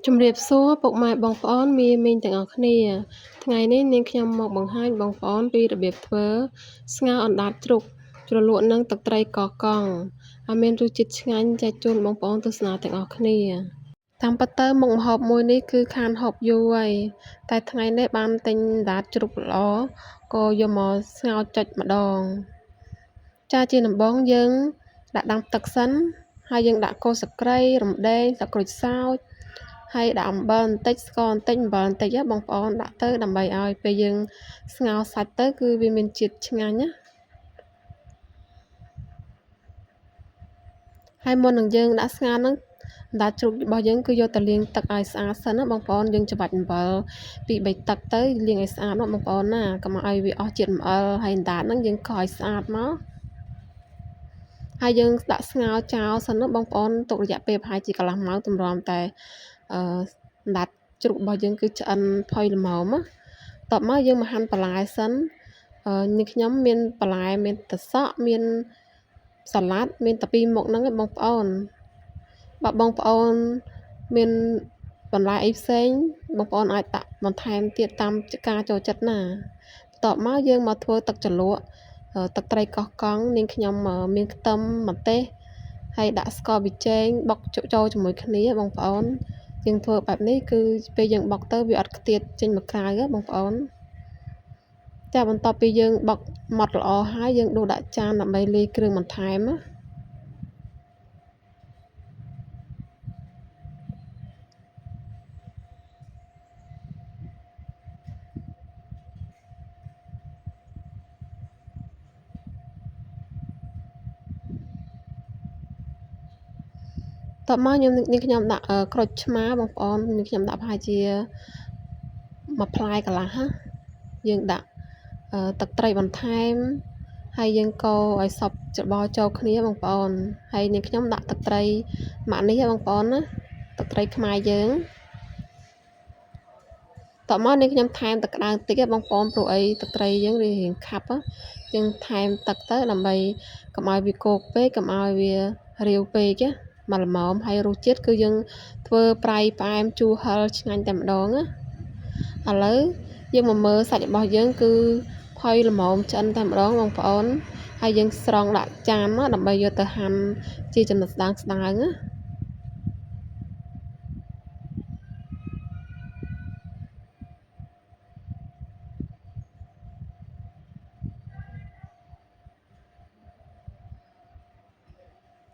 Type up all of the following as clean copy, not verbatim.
ជំរាបសួរពុកម៉ែបងប្អូនមីងទាំងអស់គ្នាថ្ងៃនេះនាងខ្ញុំមកបង្ហាញបងប្អូនពីរបៀបធ្វើស្ងោរអណ្ដាតជ្រូកជ្រលក់នឹងទឹកត្រីកកង់ឲ្យមានរសជាតិឆ្ងាញ់ចែកជូនបងប្អូនទស្សនាទាំងអស់គ្នាតាមពិតទៅមុខម្ហូបមួយនេះគឺខានហូបយូរហើយតែថ្ងៃនេះបានទិញអណ្ដាតជ្រូកល្អក៏យកមកស្ងោរចុចម្ដងចាជាដំបូងយើងដាក់ដាំទឹកសិនហើយយើងដាក់គល់ស្លឹកគ្រៃរំដេងស្លឹកក្រូចសើចហើយដាក់អំបិលបន្តិចស្ករបន្តិចអំបិលបន្តិចបងប្អូនដាក់ទៅដើម្បីឲ្យពេលយើងស្ងោរសាច់ទៅគឺវាមានជាតិឆ្ងាញ់ណាហើយមុននឹងយើងដាក់ស្ងោរហ្នឹងអណ្ដាតជ្រូករបស់យើងគឺយកទៅលាងទឹកឲ្យស្អាតសិនណាបងប្អូនយើងច្បាច់អំបិលពី3ទឹកទៅលាងឲ្យស្អាតណាបងប្អូនណាកុំឲ្យវាអស់ជាតិអំបិលហើយអណ្ដាតហ្នឹងយើងកោសឲ្យស្អាតមកហើយយើងដាក់ស្ងោរចោលសិនណាបងប្អូនទុករយៈពេលប្រហែលជាកន្លះម៉ោងទម្រាំតែអណ្ដាតជ្រូករបស់យើងគឺឆ្អិនផុយល្មមណាតបមកយើងមកហាន់បន្លែសិននេះខ្ញុំមានបន្លែមានត្រសក់មានសាឡាត់មានតែពីរមុខហ្នឹងឯងបងប្អូនបើបងប្អូនមានបន្លែអីផ្សេងបងប្អូនអាចដាក់បន្ថែមទៀតតាមការចូលចិត្តណាតបមកយើងមកធ្វើទឹកជ្រលក់ទឹកត្រីកោះកង់នាងខ្ញុំមានខ្ទឹមម្ទេសហើយដាក់ស្ករប៊ីចេងបុកចូលជាមួយគ្នាបងប្អូនយើងធ្វើបែបនេះគឺពេលយើងបុកទៅវាអត់ខ្ទាតចេញមកក្រៅបងប្អូនចាបន្ទាប់ពីយើងបុកម៉ត់ល្អហើយយើងដួសដាក់ចានដើម្បីលាយគ្រឿងបន្ថែមណាតបមកនាងខ្ញុំដាក់ក្រូចឆ្មាបងប្អូននាងខ្ញុំដាក់ប្រហែលជាមួយផ្លែកន្លះណាយើងដាក់ទឹកត្រីបន្ថែមហើយយើងកូរឲ្យសព្វច្របល់ចូលគ្នាបងប្អូនហើយនាងខ្ញុំដាក់ទឹកត្រីម៉ាក់នេះបងប្អូនណាទឹកត្រីខ្មែរយើងតោះមកនាងខ្ញុំថែមទឹកក្តៅបន្តិចបងប្អូនព្រោះអីទឹកត្រីយើងវារៀងខាប់យើងថែមទឹកទៅដើម្បីកុំឲ្យវាគោកពេកកុំឲ្យវារាវពេកមកល្មមហើយរសជាតិគឺយើងធ្វើប្រៃផ្អែមជូរហឹរឆ្ងាញ់តែម្ដងណាឥឡូវយើងមកមើលសាច់របស់យើងគឺផុយល្មមឆ្អិនតែម្ដងបងប្អូនហើយយើងស្រង់ដាក់ចានមកដើម្បីយកទៅហាន់ជាចំណិតស្ដើងណា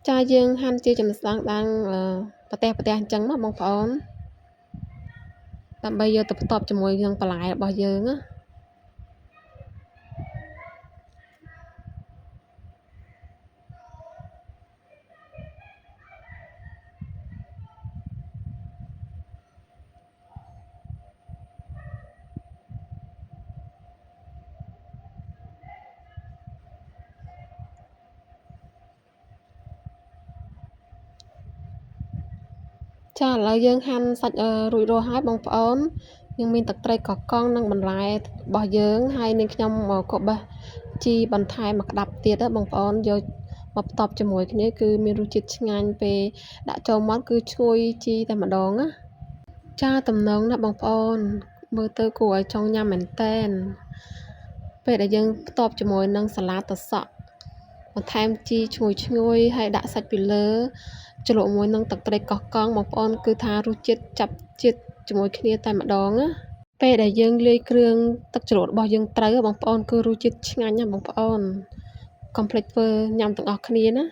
ចាយើងហាន់ជាចំណិតស្ដើងប្រទេសអញ្ចឹងមកបងប្អូនដើម្បីយកទៅផ្ទាប់ជាមួយនឹងបន្លែរបស់យើងណាចាឥឡូវយើងហាន់សាច់រួចរាល់ហើយបងប្អូនយើងមានទឹកត្រីកកង់និងបន្លែរបស់យើងហើយនាងខ្ញុំក៏បេះជីបន្ថែមមកក្តាប់ទៀតបងប្អូនយកមកផ្ទាប់ជាមួយគ្នាគឺមានរសជាតិឆ្ងាញ់ពេលដាក់ចូលមាត់គឺឈ្ងុយជីតែម្ដងណាចាតំណងណាបងប្អូនមើលទៅគួរឲ្យចង់ញ៉ាំមែនតែនពេលដែលយើងផ្ទាប់ជាមួយនឹងសាឡាត្រសក់បន្ថែមជីឈ្ងុយហើយដាក់សាច់ពីលើជ្រលក់មួយនឹងទឹកត្រីកោះកង់បងប្អូនគឺថារសជាតិចាប់ជាតិជាមួយគ្នាតែម្ដងណាពេលដែលយើងលាយគ្រឿងទឹកជ្រលក់របស់យើងត្រូវបងប្អូនគឺរសជាតិឆ្ងាញ់ណាបងប្អូនកុំភ្លេចធ្វើញ៉ាំទាំងអស់គ្នាណា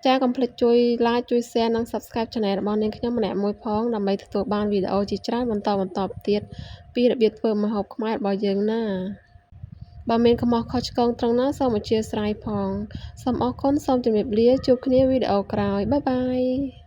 ចាកុំភ្លេចជួយ like ជួយ share និង subscribe channel របស់នាងខ្ញុំម្នាក់មួយផងដើម្បីទទួលបានវីដេអូជាច្រើនបន្តទៀតពីរបៀបធ្វើម្ហូបខ្មែររបស់យើងណាបើមានកំហុសខុសឆ្គងត្រង់ណាសូមអធិស្ឋានផងសូមអរគុណសូមជម្រាបលាជួបគ្នាវីដេអូក្រោយបាយបាយ